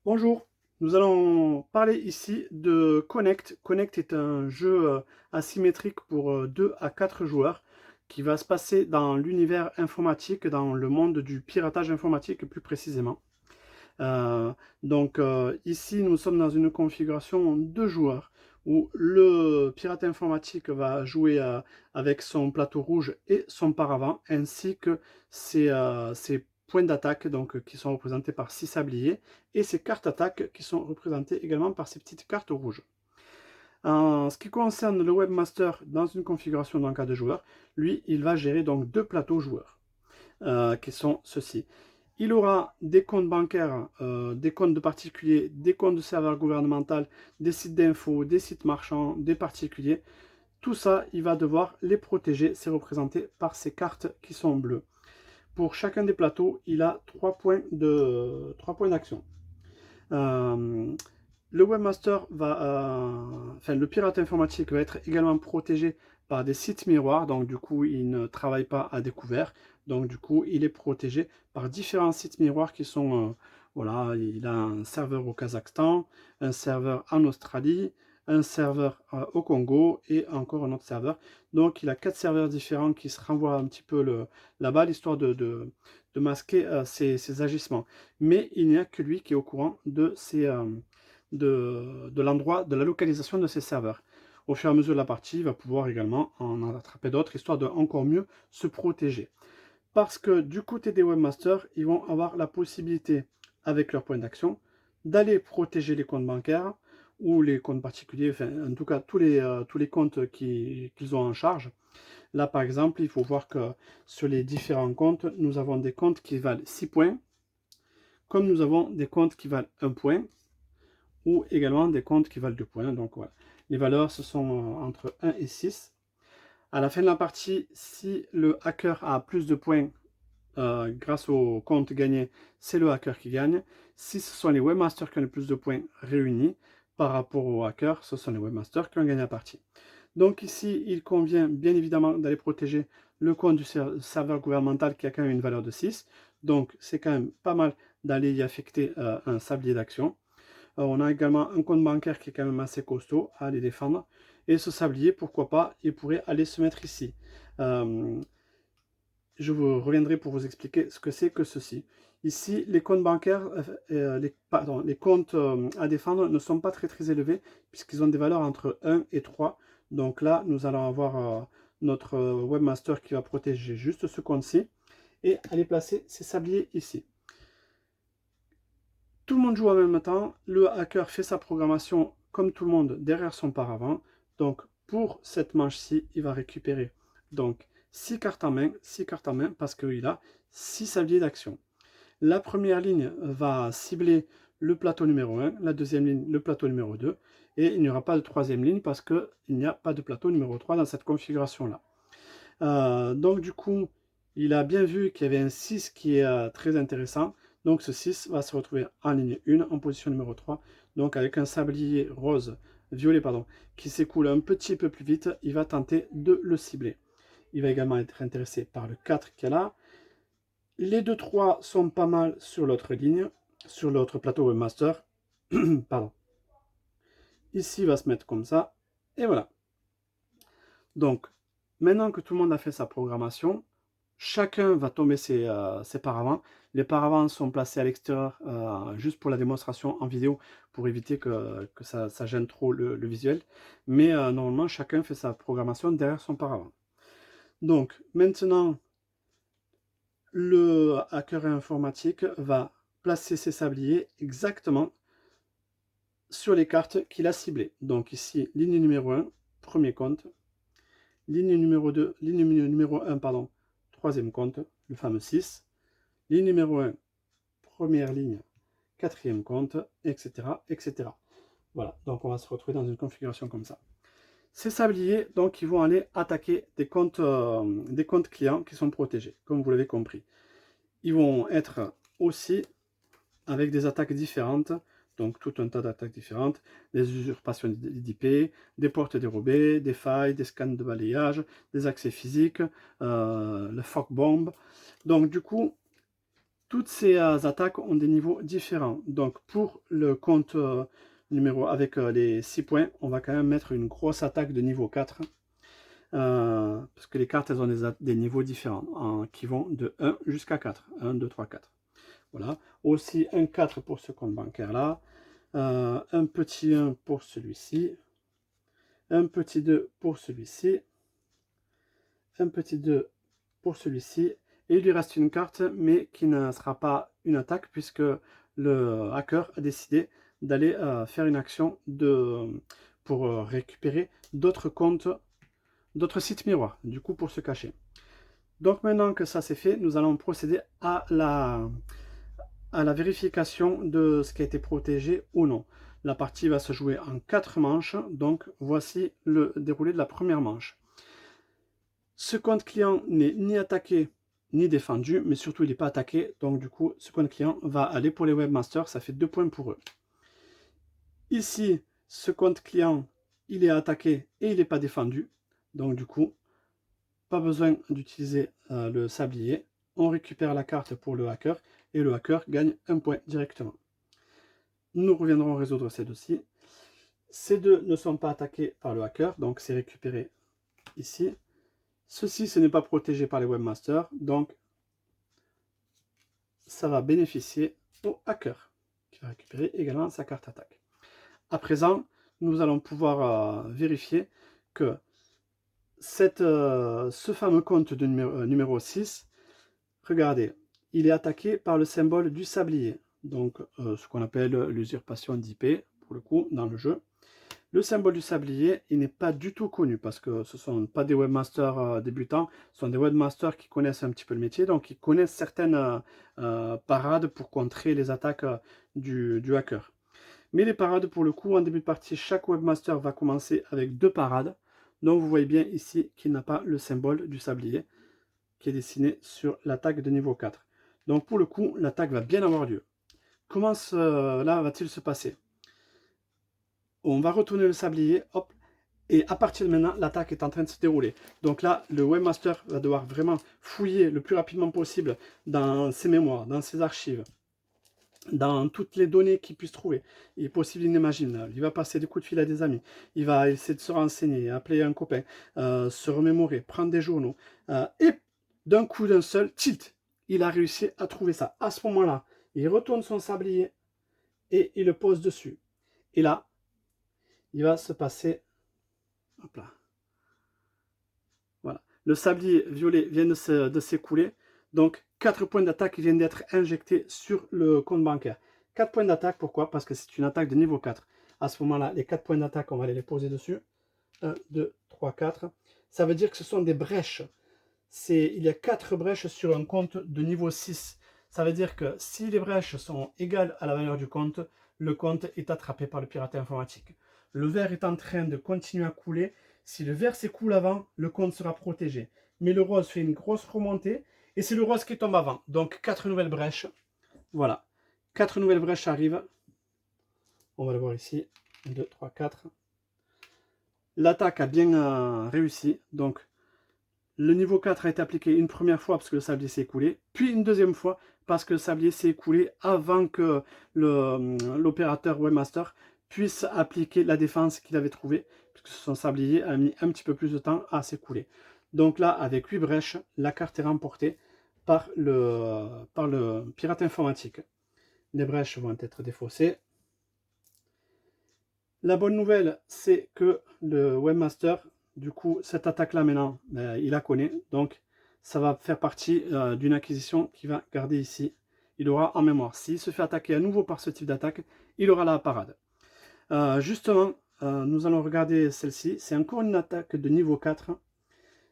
Bonjour, nous allons parler ici de Connect. Connect est un jeu asymétrique pour 2 à 4 joueurs qui va se passer dans l'univers informatique, dans le monde du piratage informatique plus précisément. Euh, Ici, nous sommes dans une configuration de joueurs où le pirate informatique va jouer avec son plateau rouge et son paravent, ainsi que ses points d'attaque qui sont représentés par 6 sabliers, et ses cartes attaques qui sont représentées également par ces petites cartes rouges. En ce qui concerne le webmaster dans une configuration d'un cas de joueur, lui, il va gérer donc deux plateaux joueurs qui sont ceux-ci. Il aura des comptes bancaires, des comptes de particuliers, des comptes de serveurs gouvernementaux, des sites d'infos, des sites marchands, des particuliers. Tout ça, il va devoir les protéger. C'est représenté par ces cartes qui sont bleues. Pour chacun des plateaux, il a 3 points d'action. Euh, le webmaster enfin le pirate informatique va être également protégé par des sites miroirs, donc du coup il ne travaille pas à découvert, donc du coup il est protégé par différents sites miroirs qui sont, voilà, il a un serveur au Kazakhstan, un serveur en Australie, un serveur au Congo et encore un autre serveur. Donc il a 4 serveurs différents qui se renvoient un petit peu la balle, histoire de masquer ses agissements. Mais il n'y a que lui qui est au courant de l'endroit, de la localisation de ces serveurs. Au fur et à mesure de la partie, il va pouvoir également en attraper d'autres, histoire de encore mieux se protéger. Parce que du côté des webmasters, ils vont avoir la possibilité, avec leur point d'action, d'aller protéger les comptes bancaires ou les comptes particuliers, enfin en tout cas tous les comptes qu'ils ont en charge. Là par exemple, il faut voir que sur les différents comptes, nous avons des comptes qui valent 6 points, comme nous avons des comptes qui valent 1 point, ou également des comptes qui valent 2 points. Donc voilà, les valeurs ce sont entre 1 et 6. À la fin de la partie, si le hacker a plus de points grâce au compte gagné, c'est le hacker qui gagne. Si ce sont les webmasters qui ont le plus de points réunis par rapport au hacker, ce sont les webmasters qui ont gagné la partie. Donc ici, il convient bien évidemment d'aller protéger le compte du serveur gouvernemental qui a quand même une valeur de 6. Donc c'est quand même pas mal d'aller y affecter un sablier d'action. On a également un compte bancaire qui est quand même assez costaud à aller défendre. Et ce sablier, pourquoi pas, il pourrait aller se mettre ici. Euh, je vous reviendrai pour vous expliquer ce que c'est que ceci. Ici, les comptes bancaires, les comptes à défendre ne sont pas très élevés puisqu'ils ont des valeurs entre 1 et 3. Donc là, nous allons avoir notre webmaster qui va protéger juste ce compte-ci et aller placer ses sabliers ici. Tout le monde joue en même temps, le hacker fait sa programmation comme tout le monde derrière son paravent. Donc pour cette manche-ci, il va récupérer donc 6 cartes en main, 6 cartes en main parce qu'il a 6 sabliers d'action. La première ligne va cibler le plateau numéro 1, la deuxième ligne le plateau numéro 2, et il n'y aura pas de troisième ligne parce qu'il n'y a pas de plateau numéro 3 dans cette configuration-là. Donc du coup, il a bien vu qu'il y avait un 6 qui est très intéressant. Donc ce 6 va se retrouver en ligne 1, en position numéro 3. Donc avec un sablier violet, pardon, qui s'écoule un petit peu plus vite, il va tenter de le cibler. Il va également être intéressé par le 4 qu'il y a là. Les 2-3 sont pas mal sur l'autre ligne, sur l'autre plateau webmaster. Pardon. Ici, il va se mettre comme ça. Et voilà. Donc, maintenant que tout le monde a fait sa programmation, chacun va tomber ses paravents. Les paravents sont placés à l'extérieur juste pour la démonstration en vidéo pour éviter que ça gêne trop le visuel. Mais normalement, chacun fait sa programmation derrière son paravent. Donc maintenant, le hacker informatique va placer ses sabliers exactement sur les cartes qu'il a ciblées. Donc ici, ligne numéro 1, premier compte. Ligne numéro 2, ligne numéro 1, pardon, troisième compte, le fameux 6. Ligne numéro 1, première ligne, quatrième compte, etc., etc. Voilà, donc on va se retrouver dans une configuration comme ça. Ces sabliers, donc, ils vont aller attaquer des comptes clients qui sont protégés, comme vous l'avez compris. Ils vont être aussi avec des attaques différentes, donc tout un tas d'attaques différentes, des usurpations d'IP, des portes dérobées, des failles, des scans de balayage, des accès physiques, le fog bomb. Donc du coup, Toutes ces attaques ont des niveaux différents. Donc pour le compte numéro avec les 6 points, on va quand même mettre une grosse attaque de niveau 4. Parce que les cartes, elles ont des niveaux différents, qui vont de 1 jusqu'à 4. 1, 2, 3, 4. Voilà. Aussi un 4 pour ce compte bancaire-là. Un petit 1 pour celui-ci. Un petit 2 pour celui-ci. Un petit 2 pour celui-ci. Et il lui reste une carte, mais qui ne sera pas une attaque, puisque le hacker a décidé d'aller faire une action pour récupérer d'autres comptes, d'autres sites miroirs, du coup pour se cacher. Donc maintenant que ça c'est fait, nous allons procéder à la vérification de ce qui a été protégé ou non. La partie va se jouer en 4 manches, donc voici le déroulé de la première manche. Ce compte client n'est ni attaqué ni défendu, mais surtout il n'est pas attaqué, donc du coup ce compte client va aller pour les webmasters, ça fait 2 points pour eux. Ici, ce compte client, il est attaqué et il n'est pas défendu, donc du coup, pas besoin d'utiliser le sablier. On récupère la carte pour le hacker et le hacker gagne un point directement. Nous reviendrons résoudre ces deux-ci. Ces deux ne sont pas attaqués par le hacker, donc c'est récupéré ici. Ceci, ce n'est pas protégé par les webmasters, donc ça va bénéficier au hacker, qui va récupérer également sa carte attaque. À présent, nous allons pouvoir vérifier que ce fameux compte de numéro 6, regardez, il est attaqué par le symbole du sablier, donc ce qu'on appelle l'usurpation d'IP, pour le coup, dans le jeu. Le symbole du sablier, il n'est pas du tout connu, parce que ce ne sont pas des webmasters débutants, ce sont des webmasters qui connaissent un petit peu le métier, donc ils connaissent certaines parades pour contrer les attaques du hacker. Mais les parades, pour le coup, en début de partie, chaque webmaster va commencer avec 2 parades. Donc vous voyez bien ici qu'il n'a pas le symbole du sablier qui est dessiné sur l'attaque de niveau 4. Donc pour le coup, l'attaque va bien avoir lieu. Comment cela va-t-il se passer? On va retourner le sablier, hop, et à partir de maintenant, l'attaque est en train de se dérouler. Donc là, le webmaster va devoir vraiment fouiller le plus rapidement possible dans ses mémoires, dans ses archives, dans toutes les données qu'il puisse trouver. Il est possible, inimaginable. Il va passer des coups de fil à des amis. Il va essayer de se renseigner, appeler un copain, se remémorer, prendre des journaux. Et d'un coup d'un seul, tilt, il a réussi à trouver ça. À ce moment-là, il retourne son sablier et il le pose dessus. Et là, il va se passer... Hop là. Voilà. Le sablier violet vient de s'écouler. Donc, 4 points d'attaque viennent d'être injectés sur le compte bancaire. 4 points d'attaque, pourquoi? Parce que c'est une attaque de niveau 4. À ce moment-là, les 4 points d'attaque, on va aller les poser dessus. 1, 2, 3, 4. Ça veut dire que ce sont des brèches. Il y a 4 brèches sur un compte de niveau 6. Ça veut dire que si les brèches sont égales à la valeur du compte, le compte est attrapé par le pirate informatique. Le verre est en train de continuer à couler. Si le vert s'écoule avant, le compte sera protégé. Mais le rose fait une grosse remontée et c'est le rose qui tombe avant. Donc 4 nouvelles brèches. Voilà. 4 nouvelles brèches arrivent. On va le voir ici. 1, 2, 3, 4. L'attaque a bien réussi. Donc le niveau 4 a été appliqué une première fois parce que le sablier s'est écoulé. Puis une deuxième fois parce que le sablier s'est écoulé avant que l'opérateur webmaster puisse appliquer la défense qu'il avait trouvée, puisque son sablier a mis un petit peu plus de temps à s'écouler. Donc là, avec 8 brèches, la carte est remportée par le pirate informatique. Les brèches vont être défaussées. La bonne nouvelle, c'est que le webmaster, du coup, cette attaque-là maintenant, il la connaît. Donc, ça va faire partie d'une acquisition qu'il va garder ici. Il aura en mémoire. S'il se fait attaquer à nouveau par ce type d'attaque, il aura la parade. Justement, nous allons regarder celle-ci. C'est encore une attaque de niveau 4.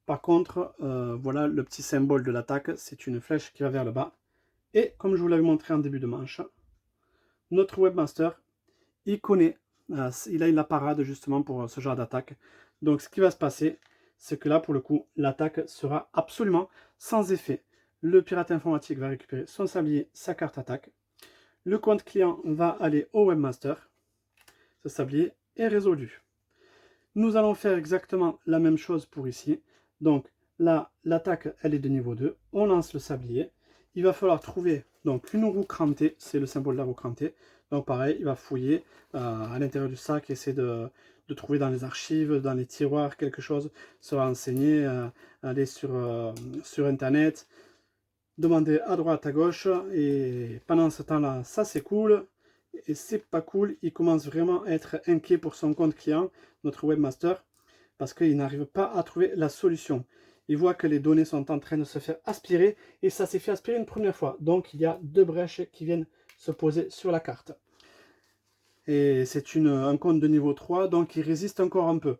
Par contre, voilà le petit symbole de l'attaque. C'est une flèche qui va vers le bas. Et comme je vous l'avais montré en début de manche, notre webmaster, il connaît, il a la parade justement pour ce genre d'attaque. Donc ce qui va se passer, c'est que là, pour le coup, l'attaque sera absolument sans effet. Le pirate informatique va récupérer son sablier, sa carte attaque. Le compte client va aller au webmaster. Ce sablier est résolu. Nous allons faire exactement la même chose pour ici. Donc là, l'attaque, elle est de niveau 2. On lance le sablier. Il va falloir trouver Donc une roue crantée, c'est le symbole de la roue crantée. Donc pareil, il va fouiller à l'intérieur du sac, essayer de trouver dans les archives, dans les tiroirs quelque chose, se renseigner, aller sur internet, demander à droite, à gauche, et pendant ce temps-là, ça s'écoule, et c'est pas cool, il commence vraiment à être inquiet pour son compte client, notre webmaster, parce qu'il n'arrive pas à trouver la solution. Il voit que les données sont en train de se faire aspirer, et ça s'est fait aspirer une première fois, donc il y a 2 brèches qui viennent se poser sur la carte. Et c'est un compte de niveau 3, donc il résiste encore un peu.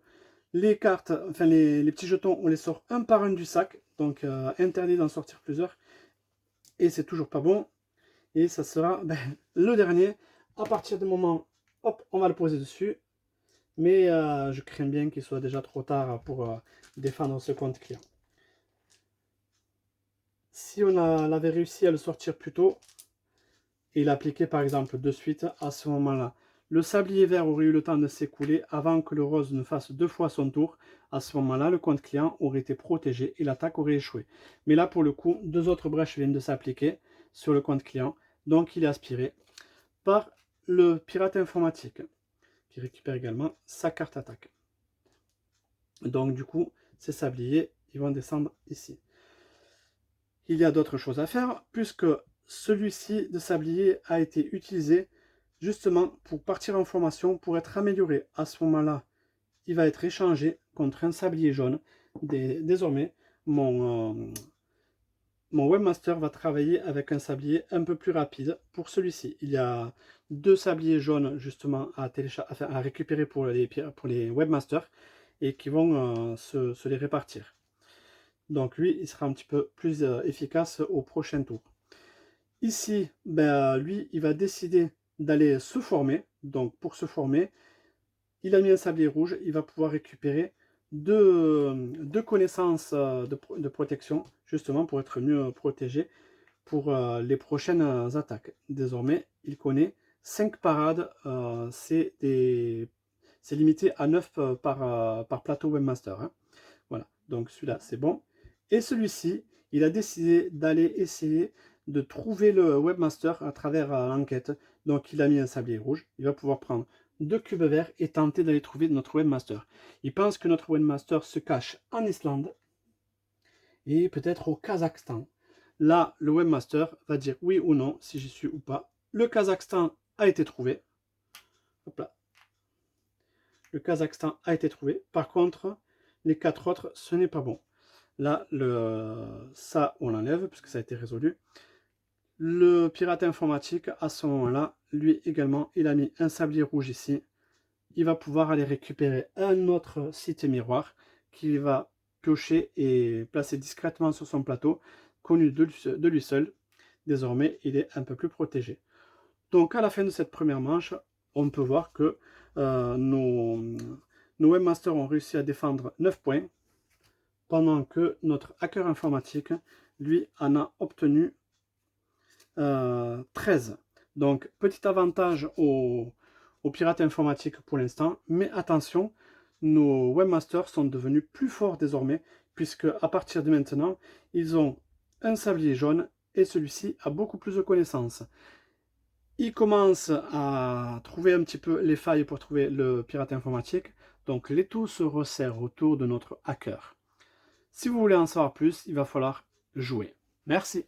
Les cartes, enfin les petits jetons, on les sort un par un du sac, donc interdit d'en sortir plusieurs, et c'est toujours pas bon. Et ça sera le dernier. À partir du moment, hop, on va le poser dessus. Mais je crains bien qu'il soit déjà trop tard pour défendre ce compte client. Si on avait réussi à le sortir plus tôt, et l'appliquer par exemple de suite, à ce moment-là, le sablier vert aurait eu le temps de s'écouler avant que le rose ne fasse 2 fois son tour. À ce moment-là, le compte client aurait été protégé et l'attaque aurait échoué. Mais là, pour le coup, 2 autres brèches viennent de s'appliquer sur le compte client. Donc, il est aspiré par le pirate informatique, qui récupère également sa carte attaque. Donc, du coup, ces sabliers, ils vont descendre ici. Il y a d'autres choses à faire, puisque celui-ci de sablier a été utilisé justement pour partir en formation, pour être amélioré. À ce moment-là, il va être échangé contre un sablier jaune. Désormais, mon webmaster va travailler avec un sablier un peu plus rapide pour celui-ci. Il y a 2 sabliers jaunes justement à récupérer pour les webmasters et qui vont se les répartir. Donc lui, il sera un petit peu plus efficace au prochain tour. Ici, lui, il va décider d'aller se former. Donc pour se former, il a mis un sablier rouge, il va pouvoir récupérer deux connaissances de protection, justement pour être mieux protégé pour les prochaines attaques. Désormais, il connaît 5 parades, c'est limité à 9 par plateau webmaster. Hein. Voilà, donc celui-là c'est bon. Et celui-ci, il a décidé d'aller essayer de trouver le webmaster à travers l'enquête. Donc il a mis un sablier rouge, il va pouvoir prendre 2 cubes verts et tenter d'aller trouver notre webmaster. Il pense que notre webmaster se cache en Islande et peut-être au Kazakhstan. Là, le webmaster va dire oui ou non, si j'y suis ou pas. Le Kazakhstan a été trouvé. Hop là. Le Kazakhstan a été trouvé. Par contre, les 4 autres, ce n'est pas bon. Là, ça, on l'enlève, puisque ça a été résolu. Le pirate informatique, à ce moment-là, lui également, il a mis un sablier rouge ici. Il va pouvoir aller récupérer un autre site miroir qu'il va piocher et placer discrètement sur son plateau, connu de lui seul. Désormais, il est un peu plus protégé. Donc, à la fin de cette première manche, on peut voir que nos webmasters ont réussi à défendre 9 points, pendant que notre hacker informatique, lui, en a obtenu 13. Donc, petit avantage aux pirates informatiques pour l'instant, mais attention, nos webmasters sont devenus plus forts désormais, puisque à partir de maintenant, ils ont un sablier jaune et celui-ci a beaucoup plus de connaissances. Ils commencent à trouver un petit peu les failles pour trouver le pirate informatique, donc l'étau se resserre autour de notre hacker. Si vous voulez en savoir plus, il va falloir jouer. Merci.